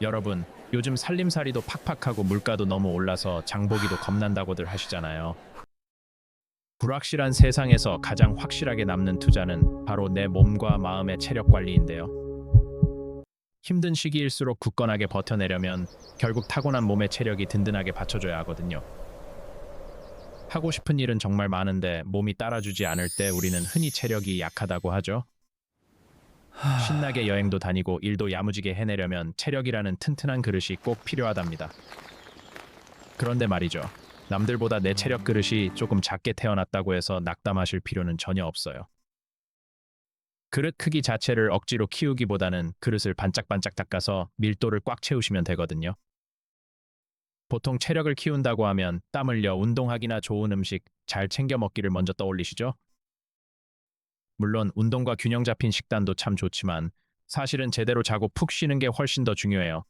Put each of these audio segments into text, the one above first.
여러분, 요즘 살림살이도 팍팍하고 물가도 너무 올라서 장보기도 겁난다고들 하시잖아요. 불확실한 세상에서 가장 확실하게 남는 투자는 바로 내 몸과 마음의 체력 관리인데요. 힘든 시기일수록 굳건하게 버텨내려면 결국 타고난 몸의 체력이 든든하게 받쳐줘야 하거든요. 하고 싶은 일은 정말 많은데 몸이 따라주지 않을 때 우리는 흔히 체력이 약하다고 하죠. 신나게 여행도 다니고 일도 야무지게 해내려면 체력이라는 튼튼한 그릇이 꼭 필요하답니다. 그런데 말이죠. 남들보다 내 체력 그릇이 조금 작게 태어났다고 해서 낙담하실 필요는 전혀 없어요. 그릇 크기 자체를 억지로 키우기보다는 그릇을 반짝반짝 닦아서 밀도를 꽉 채우시면 되거든요. 보통 체력을 키운다고 하면 땀 흘려 운동하기나 좋은 음식 잘 챙겨 먹기를 먼저 떠올리시죠? 물론 운동과 균형 잡힌 식단도 참 좋지만 사실은 제대로 자고 푹 쉬는 게 훨씬 더 중요해요.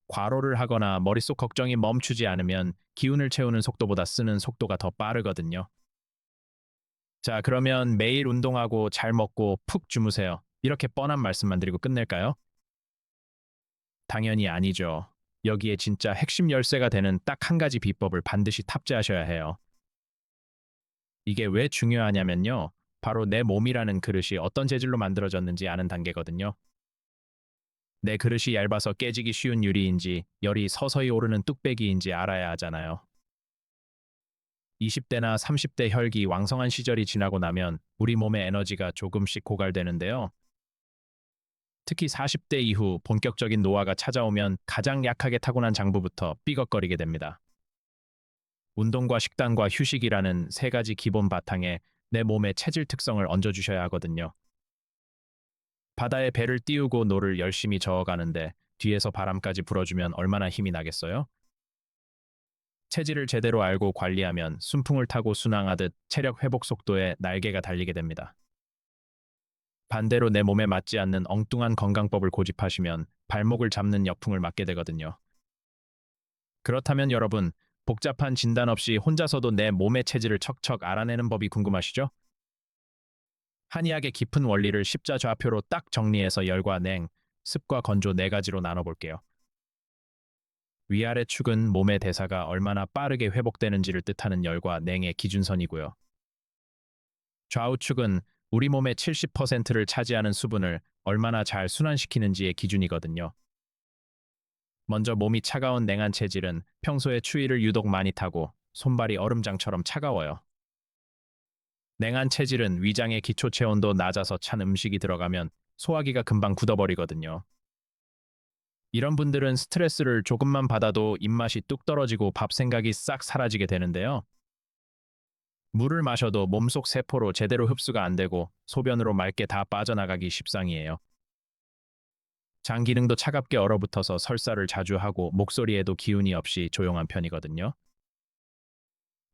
과로를 하거나 머릿속 걱정이 멈추지 않으면 기운을 채우는 속도보다 쓰는 속도가 더 빠르거든요. 자, 그러면 매일 운동하고 잘 먹고 푹 주무세요. 이렇게 뻔한 말씀만 드리고 끝낼까요? 당연히 아니죠. 여기에 진짜 핵심 열쇠가 되는 딱 한 가지 비법을 반드시 탑재하셔야 해요. 이게 왜 중요하냐면요. 바로 내 몸이라는 그릇이 어떤 재질로 만들어졌는지 아는 단계거든요. 내 그릇이 얇아서 깨지기 쉬운 유리인지 열이 서서히 오르는 뚝배기인지 알아야 하잖아요. 20대나 30대 혈기 왕성한 시절이 지나고 나면 우리 몸의 에너지가 조금씩 고갈되는데요. 특히 40대 이후 본격적인 노화가 찾아오면 가장 약하게 타고난 장부부터 삐걱거리게 됩니다. 운동과 식단과 휴식이라는 세 가지 기본 바탕에 내 몸의 체질 특성을 얹어주셔야 하거든요. 바다에 배를 띄우고 노를 열심히 저어가는데 뒤에서 바람까지 불어주면 얼마나 힘이 나겠어요? 체질을 제대로 알고 관리하면 순풍을 타고 순항하듯 체력 회복 속도에 날개가 달리게 됩니다. 반대로 내 몸에 맞지 않는 엉뚱한 건강법을 고집하시면 발목을 잡는 역풍을 맞게 되거든요. 그렇다면 여러분, 복잡한 진단 없이 혼자서도 내 몸의 체질을 척척 알아내는 법이 궁금하시죠? 한의학의 깊은 원리를 십자좌표로 딱 정리해서 열과 냉, 습과 건조 네 가지로 나눠볼게요. 위아래 축은 몸의 대사가 얼마나 빠르게 회복되는지를 뜻하는 열과 냉의 기준선이고요. 좌우축은 우리 몸의 70%를 차지하는 수분을 얼마나 잘 순환시키는지의 기준이거든요. 먼저 몸이 차가운 냉한 체질은 평소에 추위를 유독 많이 타고 손발이 얼음장처럼 차가워요. 냉한 체질은 위장의 기초 체온도 낮아서 찬 음식이 들어가면 소화기가 금방 굳어버리거든요. 이런 분들은 스트레스를 조금만 받아도 입맛이 뚝 떨어지고 밥 생각이 싹 사라지게 되는데요. 물을 마셔도 몸속 세포로 제대로 흡수가 안 되고 소변으로 맑게 다 빠져나가기 십상이에요. 장 기능도 차갑게 얼어붙어서 설사를 자주 하고 목소리에도 기운이 없이 조용한 편이거든요.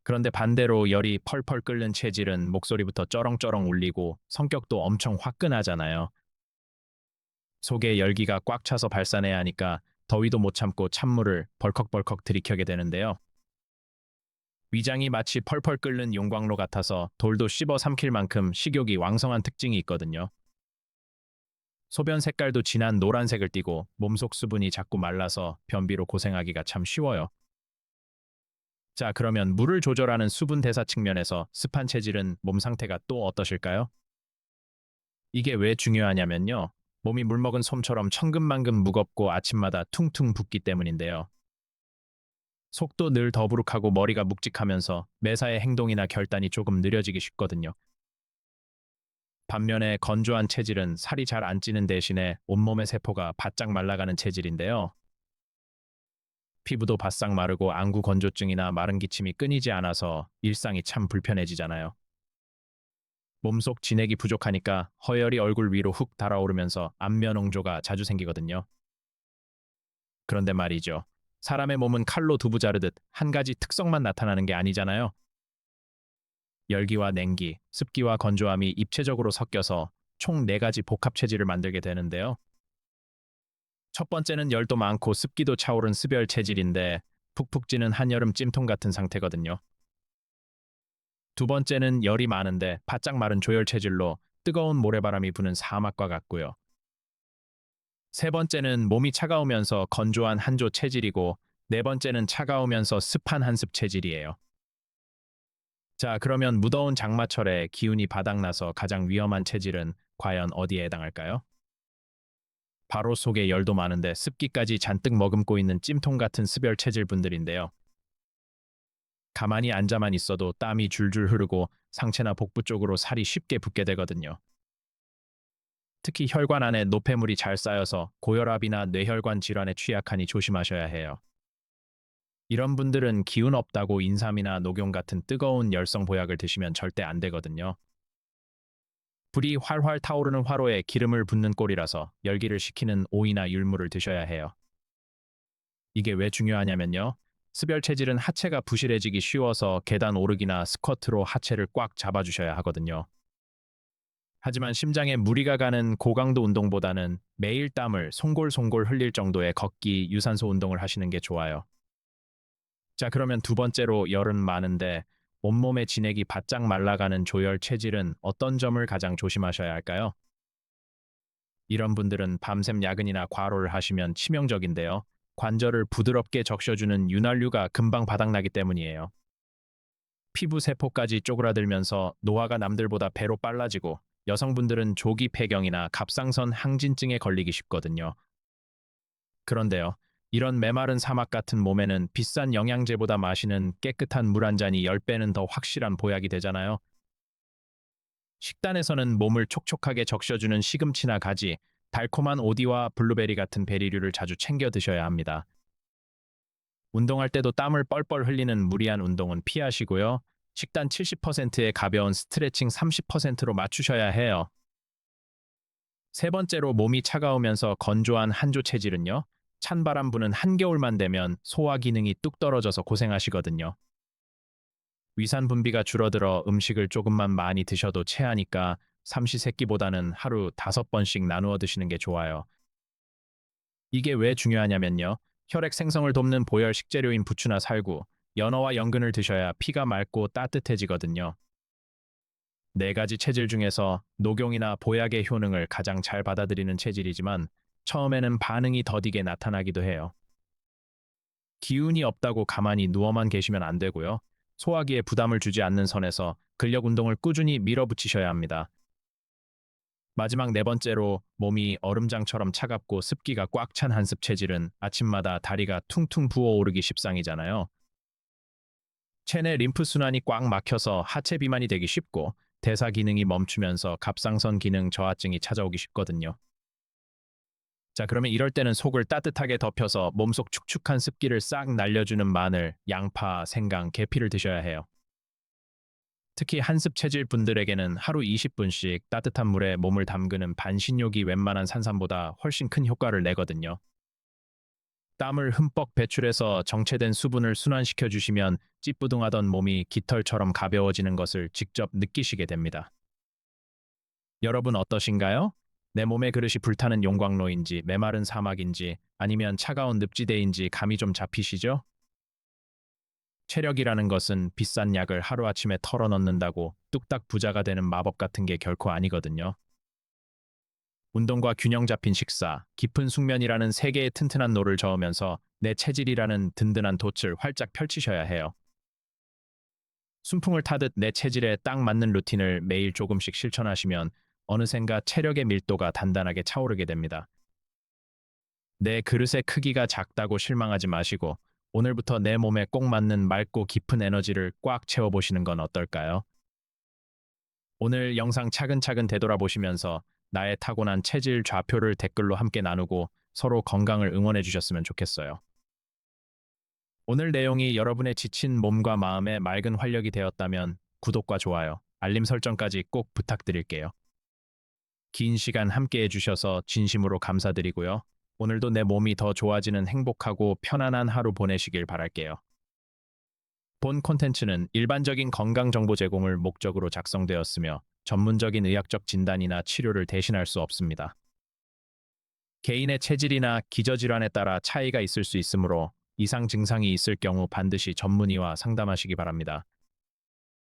그런데 반대로 열이 펄펄 끓는 체질은 목소리부터 쩌렁쩌렁 울리고 성격도 엄청 화끈하잖아요. 속에 열기가 꽉 차서 발산해야 하니까 더위도 못 참고 찬물을 벌컥벌컥 들이켜게 되는데요. 위장이 마치 펄펄 끓는 용광로 같아서 돌도 씹어 삼킬 만큼 식욕이 왕성한 특징이 있거든요. 소변 색깔도 진한 노란색을 띠고 몸속 수분이 자꾸 말라서 변비로 고생하기가 참 쉬워요. 자, 그러면 물을 조절하는 수분 대사 측면에서 습한 체질은 몸 상태가 또 어떠실까요? 이게 왜 중요하냐면요. 몸이 물 먹은 솜처럼 천근만근 무겁고 아침마다 퉁퉁 붓기 때문인데요. 속도 늘 더부룩하고 머리가 묵직하면서 매사의 행동이나 결단이 조금 느려지기 쉽거든요. 반면에 건조한 체질은 살이 잘 안 찌는 대신에 온몸의 세포가 바짝 말라가는 체질인데요. 피부도 바싹 마르고 안구 건조증이나 마른 기침이 끊이지 않아서 일상이 참 불편해지잖아요. 몸속 진액이 부족하니까 허열이 얼굴 위로 훅 달아오르면서 안면 홍조가 자주 생기거든요. 그런데 말이죠. 사람의 몸은 칼로 두부 자르듯 한 가지 특성만 나타나는 게 아니잖아요. 열기와 냉기, 습기와 건조함이 입체적으로 섞여서 총 네 가지 복합 체질을 만들게 되는데요. 첫 번째는 열도 많고 습기도 차오른 습열 체질인데 푹푹 찌는 한여름 찜통 같은 상태거든요. 두 번째는 열이 많은데 바짝 마른 조열 체질로 뜨거운 모래바람이 부는 사막과 같고요. 세 번째는 몸이 차가우면서 건조한 한조 체질이고, 네 번째는 차가우면서 습한 한습 체질이에요. 자, 그러면 무더운 장마철에 기운이 바닥나서 가장 위험한 체질은 과연 어디에 해당할까요? 바로 속에 열도 많은데 습기까지 잔뜩 머금고 있는 찜통 같은 습열 체질 분들인데요. 가만히 앉아만 있어도 땀이 줄줄 흐르고 상체나 복부 쪽으로 살이 쉽게 붓게 되거든요. 특히 혈관 안에 노폐물이 잘 쌓여서 고혈압이나 뇌혈관 질환에 취약하니 조심하셔야 해요. 이런 분들은 기운 없다고 인삼이나 녹용 같은 뜨거운 열성 보약을 드시면 절대 안 되거든요. 불이 활활 타오르는 화로에 기름을 붓는 꼴이라서 열기를 식히는 오이나 율무를 드셔야 해요. 이게 왜 중요하냐면요. 습열 체질은 하체가 부실해지기 쉬워서 계단 오르기나 스쿼트로 하체를 꽉 잡아주셔야 하거든요. 하지만 심장에 무리가 가는 고강도 운동보다는 매일 땀을 송골송골 흘릴 정도의 걷기, 유산소 운동을 하시는 게 좋아요. 자, 그러면 두 번째로 열은 많은데 온몸의 진액이 바짝 말라가는 조열 체질은 어떤 점을 가장 조심하셔야 할까요? 이런 분들은 밤샘 야근이나 과로를 하시면 치명적인데요. 관절을 부드럽게 적셔주는 윤활유가 금방 바닥나기 때문이에요. 피부 세포까지 쪼그라들면서 노화가 남들보다 배로 빨라지고 여성분들은 조기 폐경이나 갑상선 항진증에 걸리기 쉽거든요. 그런데요, 이런 메마른 사막 같은 몸에는 비싼 영양제보다 마시는 깨끗한 물 한 잔이 10배는 더 확실한 보약이 되잖아요. 식단에서는 몸을 촉촉하게 적셔주는 시금치나 가지, 달콤한 오디와 블루베리 같은 베리류를 자주 챙겨 드셔야 합니다. 운동할 때도 땀을 뻘뻘 흘리는 무리한 운동은 피하시고요. 식단 70%에 가벼운 스트레칭 30%로 맞추셔야 해요. 세 번째로 몸이 차가우면서 건조한 한조 체질은요. 찬바람 부는 한겨울만 되면 소화 기능이 뚝 떨어져서 고생하시거든요. 위산 분비가 줄어들어 음식을 조금만 많이 드셔도 체하니까 삼시세끼보다는 하루 5번씩 나누어 드시는 게 좋아요. 이게 왜 중요하냐면요. 혈액 생성을 돕는 보열 식재료인 부추나 살구, 연어와 연근을 드셔야 피가 맑고 따뜻해지거든요. 네 가지 체질 중에서 녹용이나 보약의 효능을 가장 잘 받아들이는 체질이지만 처음에는 반응이 더디게 나타나기도 해요. 기운이 없다고 가만히 누워만 계시면 안 되고요. 소화기에 부담을 주지 않는 선에서 근력 운동을 꾸준히 밀어붙이셔야 합니다. 마지막 네 번째로 몸이 얼음장처럼 차갑고 습기가 꽉 찬 한습 체질은 아침마다 다리가 퉁퉁 부어오르기 십상이잖아요. 체내 림프 순환이 꽉 막혀서 하체 비만이 되기 쉽고 대사 기능이 멈추면서 갑상선 기능 저하증이 찾아오기 쉽거든요. 자, 그러면 이럴 때는 속을 따뜻하게 덮여서 몸속 축축한 습기를 싹 날려주는 마늘, 양파, 생강, 계피를 드셔야 해요. 특히 한습 체질 분들에게는 하루 20분씩 따뜻한 물에 몸을 담그는 반신욕이 웬만한 산삼보다 훨씬 큰 효과를 내거든요. 땀을 흠뻑 배출해서 정체된 수분을 순환시켜 주시면 찌뿌둥하던 몸이 깃털처럼 가벼워지는 것을 직접 느끼시게 됩니다. 여러분 어떠신가요? 내 몸의 그릇이 불타는 용광로인지 메마른 사막인지 아니면 차가운 늪지대인지 감이 좀 잡히시죠? 체력이라는 것은 비싼 약을 하루아침에 털어넣는다고 뚝딱 부자가 되는 마법 같은 게 결코 아니거든요. 운동과 균형 잡힌 식사, 깊은 숙면이라는 세 개의 튼튼한 노를 저으면서 내 체질이라는 든든한 돛을 활짝 펼치셔야 해요. 순풍을 타듯 내 체질에 딱 맞는 루틴을 매일 조금씩 실천하시면 어느샌가 체력의 밀도가 단단하게 차오르게 됩니다. 내 그릇의 크기가 작다고 실망하지 마시고 오늘부터 내 몸에 꼭 맞는 맑고 깊은 에너지를 꽉 채워보시는 건 어떨까요? 오늘 영상 차근차근 되돌아보시면서 나의 타고난 체질 좌표를 댓글로 함께 나누고 서로 건강을 응원해 주셨으면 좋겠어요. 오늘 내용이 여러분의 지친 몸과 마음에 맑은 활력이 되었다면 구독과 좋아요, 알림 설정까지 꼭 부탁드릴게요. 긴 시간 함께 해주셔서 진심으로 감사드리고요. 오늘도 내 몸이 더 좋아지는 행복하고 편안한 하루 보내시길 바랄게요. 본 콘텐츠는 일반적인 건강 정보 제공을 목적으로 작성되었으며 전문적인 의학적 진단이나 치료를 대신할 수 없습니다. 개인의 체질이나 기저질환에 따라 차이가 있을 수 있으므로 이상 증상이 있을 경우 반드시 전문의와 상담하시기 바랍니다.